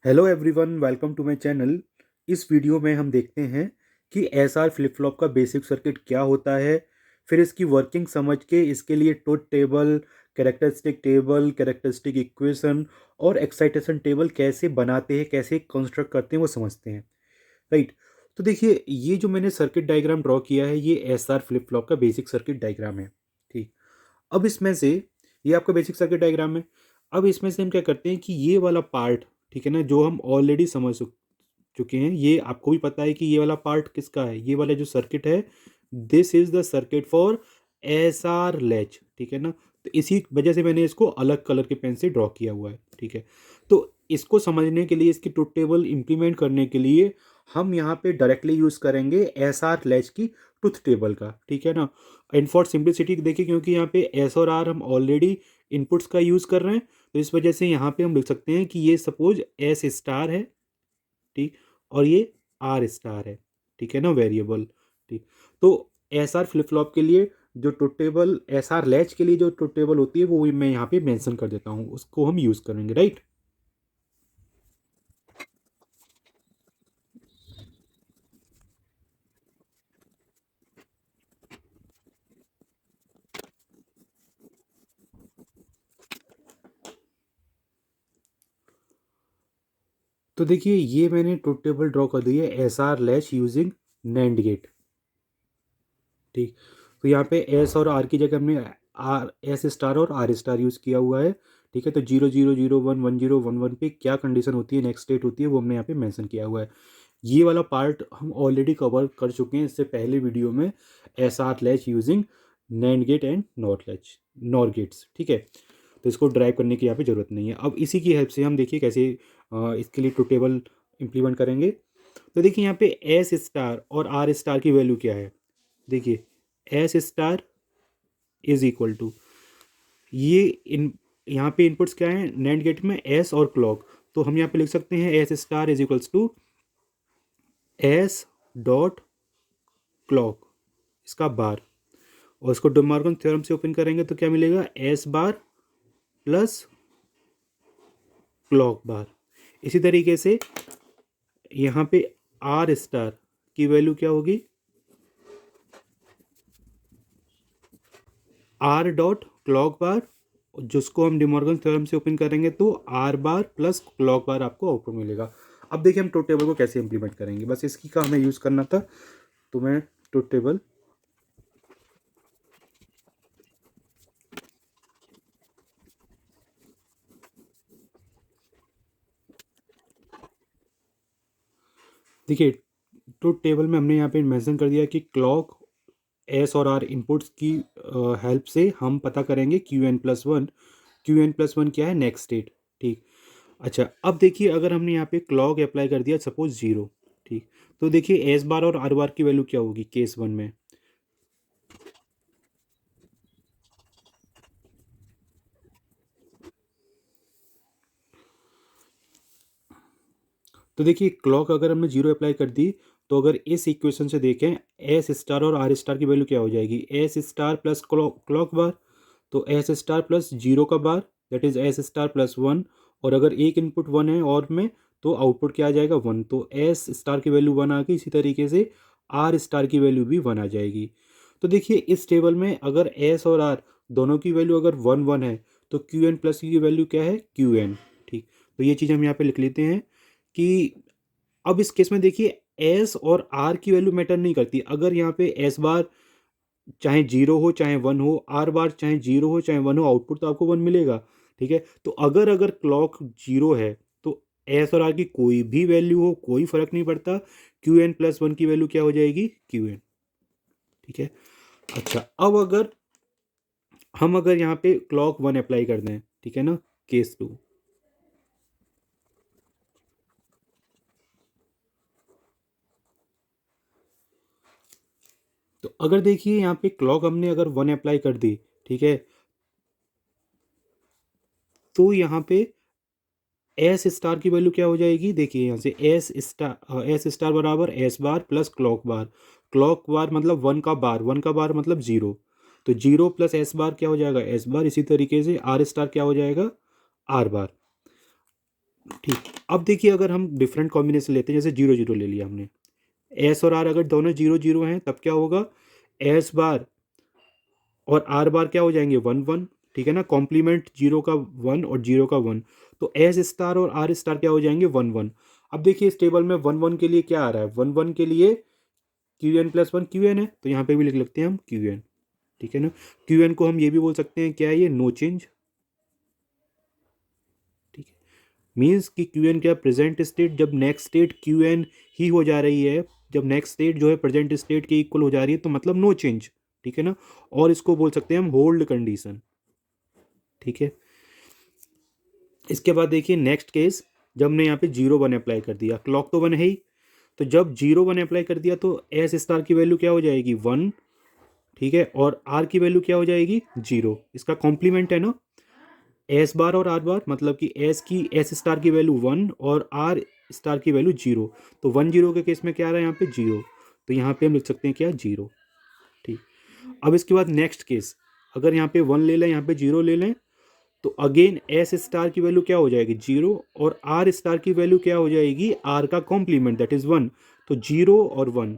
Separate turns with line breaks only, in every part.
Hello everyone, welcome to my channel. इस video में हम देखते हैं कि एसआर फ्लिप फ्लॉप का बेसिक सर्किट क्या होता है, फिर इसकी वर्किंग समझ के इसके लिए ट्रुथ टेबल, कैरेक्टरिस्टिक इक्वेशन और एक्साइटेशन टेबल कैसे बनाते हैं, कैसे कंस्ट्रक्ट करते हैं वो समझते हैं। राइट। तो देखिए, ये जो मैंने सर्किट डायग्राम ड्रॉ किया है ये एसआर फ्लिप फ्लॉप का बेसिक सर्किट डायग्राम है। ठीक। अब इसमें से ये आपका बेसिक सर्किट डायग्राम है। अब इसमें से हम क्या करते हैं कि ये वाला पार्ट, ठीक है ना, जो हम ऑलरेडी समझ चुके हैं, ये आपको भी पता है कि ये वाला पार्ट किसका है। ये वाला जो सर्किट है, this is the circuit for S R latch, ठीक है ना। तो इसी वजह से मैंने इसको अलग कलर के पेन से ड्रॉ किया हुआ है। ठीक है। तो इसको समझने के लिए, इसकी ट्रुथ टेबल इंप्लीमेंट करने के लिए हम यहाँ पे डायरेक्टली यूज करेंगे एस आर लैच की ट्रुथ टेबल का। ठीक है ना। एंड फॉर सिंप्लिसिटी देखिए, क्योंकि यहाँ पे एस और आर हम ऑलरेडी इनपुट्स का यूज कर रहे हैं, तो इस वजह से यहाँ पे हम लिख सकते हैं कि ये सपोज एस स्टार है, ठीक, और ये आर स्टार है, ठीक है ना, वेरिएबल। ठीक। तो एस आर फ्लिप फ्लॉप के लिए जो truth table, S R latch के लिए जो ट्रुथ टेबल होती है वो मैं यहाँ पे मेंशन कर देता हूँ, उसको हम यूज करेंगे। राइट। तो देखिए, ये मैंने ट्रुथ टेबल ड्रॉ कर दी है S R latch using NAND gate. ठीक। तो यहाँ पे एस और आर की जगह हमने आर एस स्टार और आर स्टार यूज़ किया हुआ है। ठीक है। तो 0 0 0 1 1 0 1 1 पे क्या कंडीशन होती है, नेक्स्ट स्टेट होती है, वो हमने यहाँ पे मेंशन किया हुआ है। ये वाला पार्ट हम ऑलरेडी कवर कर चुके हैं इससे पहले वीडियो में, S R latch using NAND gate and not latch, NOR gates. ठीक है। तो इसको ड्राइव करने की यहाँ पे ज़रूरत नहीं है। अब इसी की हेल्प से हम देखिए कैसे इसके लिए ट्रुथ टेबल इम्प्लीमेंट करेंगे। तो देखिए, यहाँ पे एस स्टार और आर स्टार की वैल्यू क्या है। देखिए, S star is equal to, ये इन यहाँ पे इनपुट्स क्या है नैंड गेट में, एस और क्लॉक। तो हम यहाँ पे लिख सकते हैं S star is equals to S dot clock, इसका बार, और इसको डी मॉर्गन थ्योरम से ओपन करेंगे तो क्या मिलेगा, S bar plus clock bar. इसी तरीके से यहाँ पे आर स्टार की वैल्यू क्या होगी, आर डॉट क्लॉक बार, जिसको हम डिमॉर्गन थ्योरम से ओपन करेंगे तो आर बार प्लस क्लॉक बार आपको आउटपुट मिलेगा। अब देखिए हम ट्रुथ टेबल को कैसे इंप्लीमेंट करेंगे, बस इसकी का हमें यूज़ करना था। तो मैं ट्रुथ टेबल, देखिए ट्रुथ टेबल में हमने यहाँ पे मेंशन कर दिया कि क्लॉक, एस और आर इनपुट्स की हेल्प से हम पता करेंगे Q N plus one. Q N plus one क्या है, नेक्स्ट स्टेट। ठीक। अच्छा, अब देखिए अगर हमने यहाँ पे क्लॉक अप्लाई कर दिया सपोज 0, ठीक, तो देखिए एस बार और आर बार की वैल्यू क्या होगी केस वन में। तो देखिए क्लॉक अगर हमने 0 अप्लाई कर दी, तो अगर इस इक्वेशन से देखें, एस स्टार और आर स्टार की वैल्यू क्या हो जाएगी, S star plus clock bar, तो एस स्टार प्लस 0 का bar, that is S star plus 1। और अगर एक इनपुट 1 है और में, तो आउटपुट क्या आ जाएगा, 1। तो एस स्टार की वैल्यू 1 आ गई, इसी तरीके से आर स्टार की वैल्यू भी 1 आ जाएगी। तो देखिए इस टेबल में अगर एस और आर दोनों की वैल्यू अगर 1 1 है, तो क्यू एन प्लस की वैल्यू क्या है, क्यू एन। ठीक। तो ये चीज़ हम यहाँ पे लिख लेते हैं कि अब इस केस में देखिए एस और आर की वैल्यू मैटर नहीं करती। अगर यहाँ पे एस बार चाहे 0 हो चाहे 1 हो, आर बार चाहे 0 हो चाहे 1 हो, आउटपुट तो आपको 1 मिलेगा। ठीक है। तो अगर अगर क्लॉक 0 है, तो एस और आर की कोई भी वैल्यू हो, कोई फर्क नहीं पड़ता, क्यू एन प्लस वन की वैल्यू क्या हो जाएगी, क्यू एन। ठीक है। अच्छा, अब अगर हम अगर यहाँ पे क्लॉक 1 अप्लाई कर दें, ठीक है ना, केस 2, तो अगर देखिए यहाँ पे क्लॉक हमने अगर 1 अप्लाई कर दी, ठीक है, तो यहाँ पे एस स्टार की वैल्यू क्या हो जाएगी, देखिए यहाँ से एस स्टार बराबर एस बार प्लस क्लॉक बार। क्लॉक बार मतलब 1 का बार, 1 का बार मतलब 0। तो 0 प्लस एस बार क्या हो जाएगा, एस बार। इसी तरीके से आर स्टार क्या हो जाएगा, आर बार। ठीक। अब देखिए अगर हम डिफरेंट कॉम्बिनेशन लेते हैं, जैसे जीरो जीरो ले लिया हमने, एस और आर अगर दोनों जीरो जीरो हैं तब क्या होगा, एस बार और आर बार क्या हो जाएंगे, वन वन, ठीक है ना, कॉम्प्लीमेंट जीरो का वन और जीरो का वन, तो एस स्टार और आर स्टार क्या हो जाएंगे, वन वन। अब देखिए इस टेबल में वन वन के लिए क्या आ रहा है, वन वन के लिए Q N plus one Q N है, तो यहाँ पे भी लिख लेते हैं हम क्यू एन, ठीक है ना। क्यू एन को हम ये भी बोल सकते हैं क्या है, ये नो चेंज, ठीक है, मीन्स कि क्यू एन क्या, प्रेजेंट स्टेट, जब नेक्स्ट स्टेट क्यू एन ही हो जा रही है, जब नेक्स्ट स्टेट जो है प्रेजेंट स्टेट के इक्वल हो जा रही है तो मतलब नो चेंज, ठीक है ना। और इसको बोल सकते हैं हम होल्ड कंडीशन, ठीक है। इसके बाद देखिए नेक्स्ट केस, जब हमने यहाँ पे जीरो वन अप्लाई कर दिया, क्लॉक तो वन है ही, तो जब जीरो वन अप्लाई कर दिया तो एस स्टार की वैल्यू क्या हो जाएगी, वन, ठीक है, और आर की वैल्यू क्या हो जाएगी, जीरो, इसका कॉम्प्लीमेंट है ना, एस बार और आर बार, मतलब कि एस की, एस स्टार की वैल्यू वन और आर स्टार की वैल्यू जीरो, तो वन जीरो के केस में क्या आ रहा है यहाँ पे, जीरो, तो यहाँ पे हम लिख सकते हैं क्या, जीरो, ठीक। अब इसके बाद नेक्स्ट केस, अगर यहाँ पे वन ले लें, यहाँ पे जीरो ले लें, तो अगेन एस स्टार की वैल्यू क्या हो जाएगी, जीरो, और आर स्टार की वैल्यू क्या हो जाएगी, आर का कॉम्प्लीमेंट दैट इज वन, तो जीरो और वन,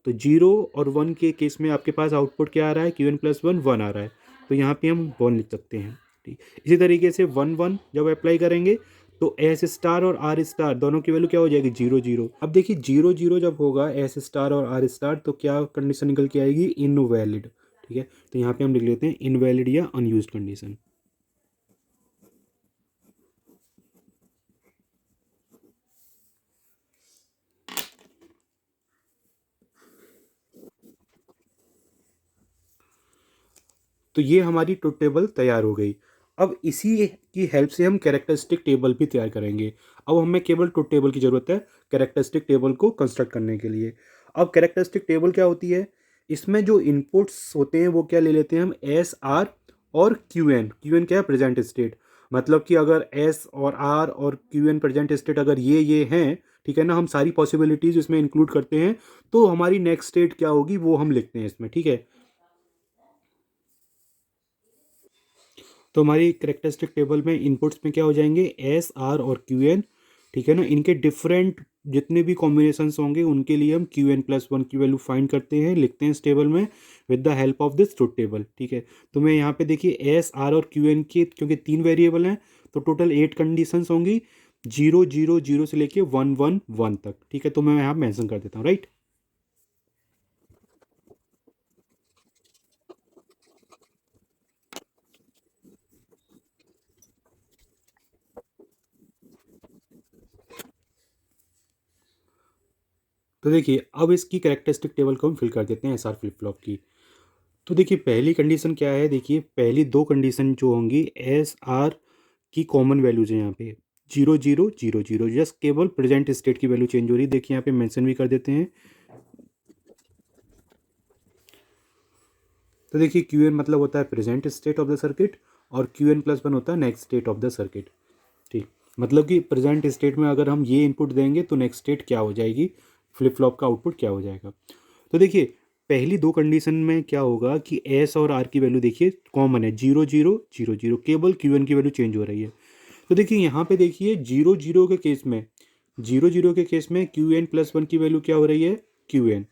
तो जीरो और वन के केस में आपके पास आउटपुट क्या आ रहा है, Q N plus one one आ रहा है, तो यहाँ पे हम वन लिख सकते हैं, ठीक। इसी तरीके से वन वन जब अप्लाई करेंगे तो एस स्टार और आर स्टार दोनों की वैल्यू क्या हो जाएगी, जीरो जीरो। अब देखिए जीरो जीरो जब होगा एस स्टार और आर स्टार, तो क्या कंडीशन निकल के आएगी, इनवैलिड, ठीक है, तो यहाँ पे हम लिख लेते हैं इनवैलिड या अनयूज्ड कंडीशन। तो ये हमारी ट्रुथ टेबल तैयार हो गई। अब इसी की हेल्प से हम कैरेक्टरिस्टिक टेबल भी तैयार करेंगे। अब हमें केवल ट्रुथ टेबल की ज़रूरत है कैरेक्टरिस्टिक टेबल को कंस्ट्रक्ट करने के लिए। अब कैरेक्टरिस्टिक टेबल क्या होती है, इसमें जो इनपुट्स होते हैं वो क्या ले लेते हैं हम, एस आर और क्यू एन। क्यू एन क्या है, प्रेजेंट स्टेट, मतलब कि अगर एस और आर और क्यू एन प्रेजेंट स्टेट अगर ये हैं, ठीक है ना, हम सारी पॉसिबिलिटीज़ इसमें इंक्लूड करते हैं, तो हमारी नेक्स्ट स्टेट क्या होगी वो हम लिखते हैं इसमें, ठीक है। तो हमारी करेक्टरिस्टिक टेबल में इनपुट्स में क्या हो जाएंगे, एस आर और क्यू एन, ठीक है ना, इनके डिफरेंट जितने भी कॉम्बिनेशंस होंगे उनके लिए हम क्यू एन प्लस वन की वैल्यू फाइंड करते हैं, लिखते हैं इस टेबल में with the help of this truth table, ठीक है। तो मैं यहाँ पे देखिए एस आर और क्यू एन के, क्योंकि तीन वेरिएबल हैं तो टोटल 8 कंडीशंस होंगी, जीरो जीरो जीरो से लेके वन वन वन तक, ठीक है, तो मैं यहाँ मेंशन कर देता हूँ, राइट। तो देखिए अब इसकी कैरेक्टरिस्टिक टेबल को हम फिल कर देते हैं एस आर फ्लिप फ्लॉप की। तो देखिए पहली कंडीशन क्या है, देखिए पहली दो कंडीशन जो होंगी एस आर की कॉमन वैल्यूज हैं यहाँ पे, zero zero zero zero, just केवल प्रेजेंट स्टेट की वैल्यू चेंज हो रही है, देखिए यहाँ पे मेंशन भी कर देते हैं। तो देखिए क्यू एन मतलब होता है present state of the circuit, और क्यू एन प्लस वन होता है next state of the circuit, ठीक। मतलब कि प्रेजेंट स्टेट में अगर हम ये इनपुट देंगे तो नेक्स्ट स्टेट क्या हो जाएगी, फ्लिप फ्लॉप का आउटपुट क्या हो जाएगा। तो देखिए पहली दो कंडीशन में क्या होगा कि एस और आर की वैल्यू देखिए कॉमन है, जीरो जीरो जीरो जीरो, केवल क्यू एन की वैल्यू चेंज हो रही है। तो देखिए यहाँ पे देखिए जीरो जीरो के केस में, जीरो जीरो के केस में क्यू एन प्लस वन की वैल्यू क्या हो रही है, क्यू एन,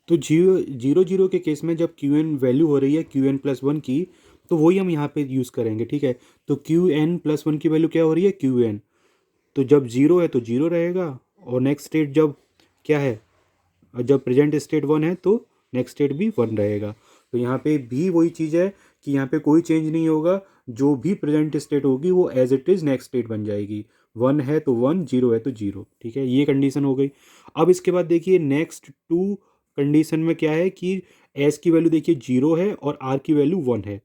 तो जीरो जीरो जीरो के केस में जब क्यू एन वैल्यू हो रही है क्यू एन प्लस वन की, तो वही हम यहाँ पे यूज़ करेंगे, ठीक है। तो क्यू एन प्लस वन की वैल्यू क्या हो रही है, क्यू एन, तो जब जीरो है तो जीरो रहेगा, और नेक्स्ट स्टेट जब क्या है, और जब प्रेजेंट स्टेट वन है तो नेक्स्ट स्टेट भी वन रहेगा। तो यहाँ पे भी वही चीज़ है कि यहाँ पे कोई चेंज नहीं होगा, जो भी प्रेजेंट स्टेट होगी वो as it is next state बन जाएगी, वन है तो वन, जीरो है तो जीरो, ठीक है, ये कंडीशन हो गई। अब इसके बाद देखिए नेक्स्ट टू कंडीशन में क्या है कि एस की वैल्यू देखिए जीरो है और आर की वैल्यू वन है,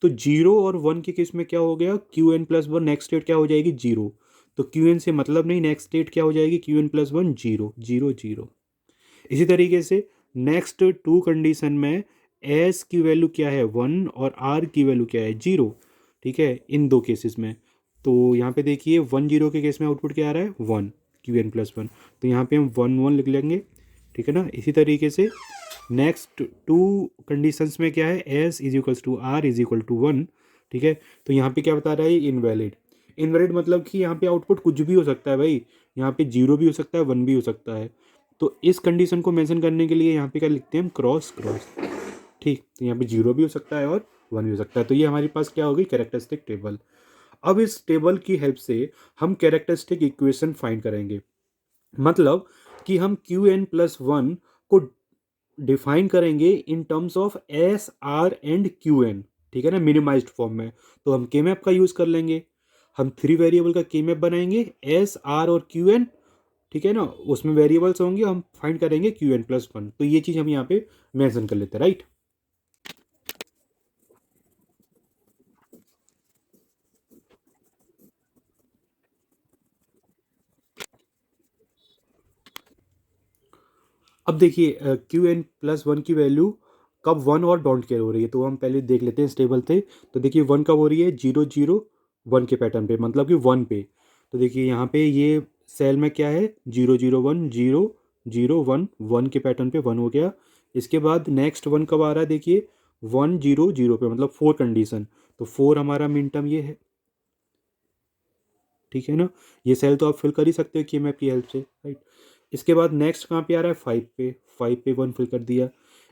तो जीरो और वन के केस में क्या हो गया, Q N plus one next state क्या हो जाएगी, जीरो, तो क्यू एन से मतलब नहीं, नेक्स्ट स्टेट क्या हो जाएगी, Q N plus one zero zero zero. इसी तरीके से नेक्स्ट टू कंडीशन में एस की वैल्यू क्या है, वन, और आर की वैल्यू क्या है, जीरो, ठीक है, इन दो केसेस में। तो यहाँ पे देखिए वन जीरो के केस में आउटपुट क्या आ रहा है, one, Q N plus one, तो यहाँ पे हम वन वन लिख लेंगे, ठीक है ना। इसी तरीके से नेक्स्ट टू कंडीशंस में क्या है, S is equals to R is equal to one, ठीक है। तो यहाँ पे क्या बता रहा है, इनवैलिड। इनवैलिड मतलब कि यहाँ पे आउटपुट कुछ भी हो सकता है भाई, यहाँ पे जीरो भी हो सकता है, वन भी हो सकता है। तो इस कंडीशन को मेंशन करने के लिए यहाँ पे क्या लिखते हैं हम, क्रॉस क्रॉस। ठीक, तो यहाँ पे जीरो भी हो सकता है और वन भी हो सकता है। तो ये हमारे पास क्या होगी, कैरेक्टरिस्टिक टेबल। अब इस टेबल की हेल्प से हम कैरेक्टरिस्टिक इक्वेशन फाइंड करेंगे। मतलब कि हम क्यू एन प्लस वन को डिफाइन करेंगे in terms of S R and Q N, ठीक है ना, मिनिमाइज्ड फॉर्म में। तो हम के मैप का यूज कर लेंगे, हम थ्री वेरिएबल का के मैप बनाएंगे, एस आर और क्यू एन, ठीक है ना, उसमें वेरिएबल्स होंगे, हम फाइंड करेंगे क्यू एन प्लस वन। तो ये चीज हम यहाँ पे मेंशन कर लेते हैं, राइट। अब देखिए क्यू एन प्लस वन की वैल्यू कब वन और डोंट केयर हो रही है, तो हम पहले देख लेते हैं इस टेबल से। तो देखिए वन कब हो रही है, जीरो जीरो वन के पैटर्न पे, मतलब कि वन पे। तो देखिए यहाँ पे ये सेल में क्या है, zero zero one, zero zero one, one के पैटर्न पे वन हो गया। इसके बाद नेक्स्ट वन कब आ रहा है, देखिए वन जीरो जीरो पे, मतलब फोर कंडीशन। तो फोर हमारा मिन टर्म ये है, ठीक है ना। ये सेल तो आप फिल कर ही सकते हो कि मैप की हेल्प से, राइट। इसके बाद नेक्स्ट कहाँ पे आ रहा है, फाइव पे, फाइव पे वन फिल कर दिया।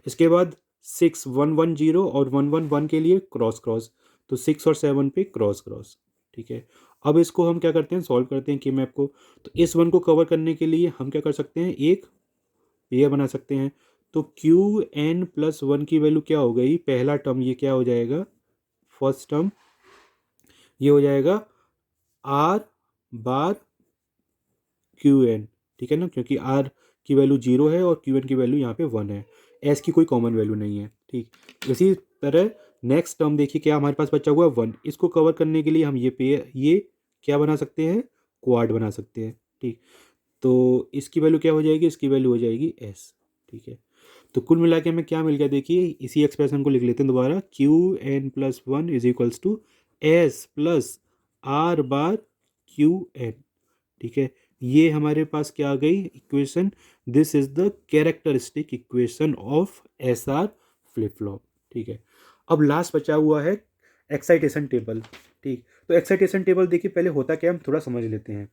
इसके बाद सिक्स, वन वन जीरो और वन वन वन के लिए क्रॉस क्रॉस, तो सिक्स और सेवन पे क्रॉस क्रॉस, ठीक है। अब इसको हम क्या करते हैं, सॉल्व करते हैं कि मैप को। तो इस वन को कवर करने के लिए हम क्या कर सकते हैं, एक ये बना सकते हैं। तो क्यू एन प्लस वन की वैल्यू क्या हो गई, पहला टर्म ये क्या हो जाएगा, फर्स्ट टर्म ये हो जाएगा आर बार क्यू एन, ठीक है ना, क्योंकि आर की वैल्यू जीरो है और क्यू एन की वैल्यू यहाँ पे वन है, एस की कोई कॉमन वैल्यू नहीं है, ठीक। इसी तरह नेक्स्ट टर्म देखिए क्या हमारे पास बचा हुआ है, वन। इसको कवर करने के लिए हम ये क्या बना सकते हैं, क्वाड बना सकते हैं, ठीक। तो इसकी वैल्यू क्या हो जाएगी, इसकी वैल्यू हो जाएगी एस, ठीक है। तो कुल मिला के हमें क्या मिल गया, देखिए इसी एक्सप्रेशन को लिख लेते हैं दोबारा, Q N plus one is equals to S plus R bar Q N, ठीक है। ये हमारे पास क्या आ गई equation, this is the characteristic equation of S R flip flop, ठीक है। अब लास्ट बचा हुआ है एक्साइटेशन टेबल, ठीक। तो एक्साइटेशन टेबल देखिए पहले होता क्या है, हम थोड़ा समझ लेते हैं।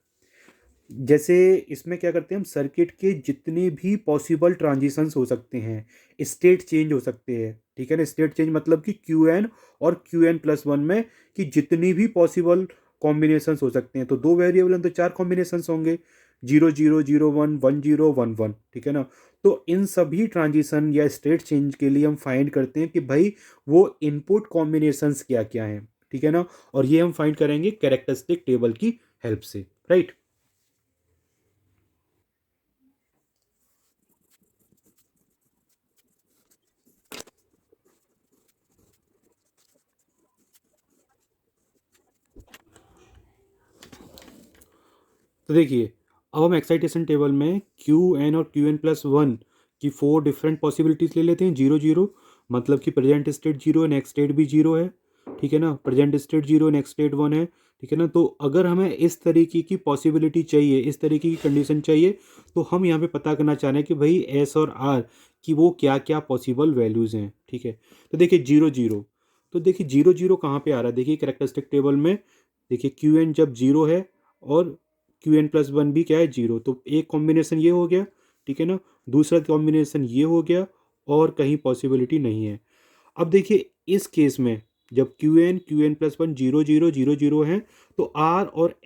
जैसे इसमें क्या करते हैं हम, सर्किट के जितने भी पॉसिबल ट्रांजिशंस हो सकते हैं, स्टेट चेंज हो सकते हैं, ठीक है ना। स्टेट चेंज मतलब कि क्यू एन और क्यू एन प्लस वन में कि जितनी भी पॉसिबल कॉम्बिनेशंस हो सकते हैं, तो दो वेरिएबल हैं तो चार कॉम्बिनेशंस होंगे, zero zero zero one, one zero one one, ठीक है ना। तो इन सभी ट्रांजिशन या स्टेट चेंज के लिए हम फाइंड करते हैं कि भाई वो इनपुट कॉम्बिनेशंस क्या क्या हैं, ठीक है ना। और ये हम फाइंड करेंगे कैरेक्टरिस्टिक टेबल की हेल्प से, राइट। तो देखिए अब हम एक्साइटेशन टेबल में क्यू एन और क्यू एन प्लस वन की फोर डिफरेंट पॉसिबिलिटीज ले लेते हैं, जीरो जीरो मतलब कि प्रेजेंट स्टेट जीरो है, नेक्स्ट स्टेट भी जीरो है, ठीक है ना, present state zero, next state one है, ठीक है ना। तो अगर हमें इस तरीके की पॉसिबिलिटी चाहिए, इस तरीके की कंडीशन चाहिए, तो हम यहाँ पे पता करना चाह रहे हैं कि भाई एस और आर की वो क्या क्या पॉसिबल वैल्यूज़ हैं, ठीक है। तो देखिए जीरो जीरो, तो देखिए जीरो जीरो कहाँ पे आ रहा है, देखिए कैरेक्टरिस्टिक टेबल में देखिए क्यू एन जब जीरो है और क्यू एन प्लस वन भी क्या है, जीरो, तो एक कॉम्बिनेशन ये हो गया, ठीक है ना। दूसरा कॉम्बिनेशन ये हो गया और कहीं पॉसिबिलिटी नहीं है। अब देखिए इस केस में जब Q N plus one zero zero zero zero है, तो आर और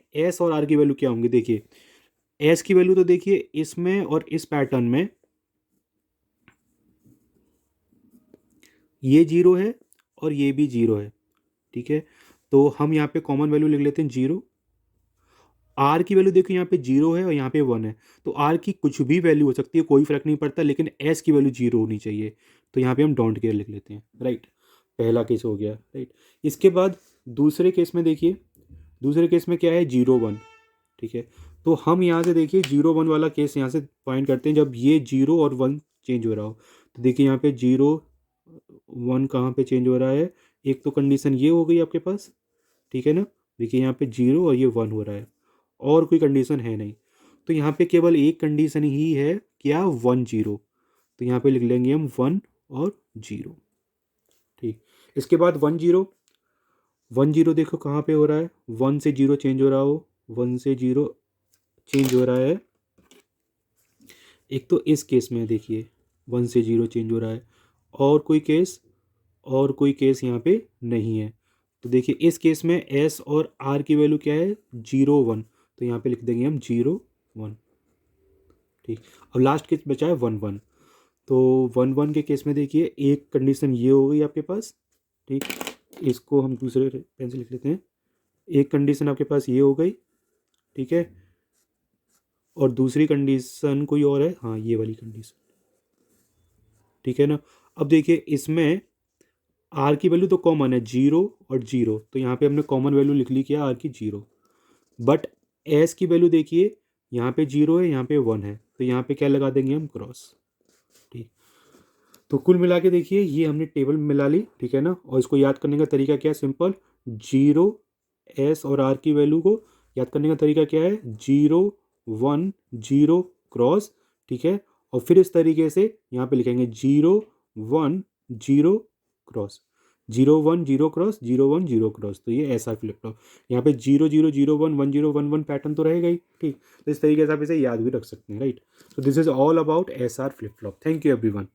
आर की वैल्यू क्या होंगी, देखिए एस की वैल्यू तो देखिए इसमें और इस पैटर्न में ये जीरो है और ये भी जीरो है, ठीक है। तो हम यहाँ पे कॉमन वैल्यू लिख लेते हैं जीरो। आर की वैल्यू देखो यहाँ पे जीरो है और यहाँ पे वन है, तो आर की कुछ भी वैल्यू हो सकती है, कोई फर्क नहीं पड़ता, लेकिन एस की वैल्यू जीरो होनी चाहिए। तो यहाँ पे हम डोंट केयर लिख लेते हैं, राइट। पहला केस हो गया, राइट। इसके बाद दूसरे केस में देखिए, दूसरे केस में क्या है, जीरो वन, ठीक है। तो हम यहाँ से देखिए जीरो वन वाला केस यहाँ से फाइंड करते हैं, जब ये जीरो और वन चेंज हो रहा हो। तो देखिए यहाँ पे जीरो वन कहाँ पे चेंज हो रहा है, एक तो कंडीशन ये हो गई आपके पास, ठीक है ना। देखिए यहाँ पे जीरो और ये वन हो रहा है, और कोई कंडीशन है नहीं। तो यहाँ पे केवल एक कंडीशन ही है, क्या, वन जीरो। तो यहाँ पे लिख लेंगे हम वन और जीरो, ठीक। इसके बाद वन जीरो, 10 देखो कहाँ पे हो रहा है, 1 से 0 चेंज हो रहा हो, 1 से 0 चेंज हो रहा है। एक तो इस केस में देखिए 1 से 0 चेंज हो रहा है, और कोई केस, और कोई केस यहाँ पे नहीं है। तो देखिए इस केस में एस और आर की वैल्यू क्या है, 0 1, तो यहाँ पे लिख देंगे हम 0 1। ठीक, अब लास्ट केस बचा है 1 1। तो 1 1 के केस में देखिए एक कंडीशन ये हो गई आपके पास। ठीक, इसको हम दूसरे पेन से लिख लेते हैं। एक कंडीशन आपके पास ये हो गई, ठीक है, और दूसरी कंडीशन कोई और है, हाँ ये वाली कंडीशन, ठीक है ना। अब देखिए इसमें आर की वैल्यू तो कॉमन है 0 और 0, तो यहाँ पे हमने कॉमन वैल्यू लिख ली क्या, आर की 0। बट एस की वैल्यू देखिए यहाँ पे 0 है, यहाँ पे 1 है, तो यहाँ पे क्या लगा देंगे हम, क्रॉस। ठीक, तो कुल मिला के देखिए ये हमने टेबल मिला ली, ठीक है ना। और इसको याद करने का तरीका क्या है, सिंपल, 0 एस और आर की वैल्यू को याद करने का तरीका क्या है, 0 1 0 क्रॉस, ठीक है। और फिर इस तरीके से यहाँ पे लिखेंगे 0 1 0 क्रॉस, 0 1 0 क्रॉस, 0 1 0 क्रॉस, तो ये ऐसा फ्लिप फ्लॉप। यहाँ पे 0 0 0 1 1 0 1 1 पैटर्न तो रहेगा ही। ठीक, तो इस तरीके से आप इसे याद भी रख सकते हैं, राइट। तो this is all about S R flip flop. Thank you everyone.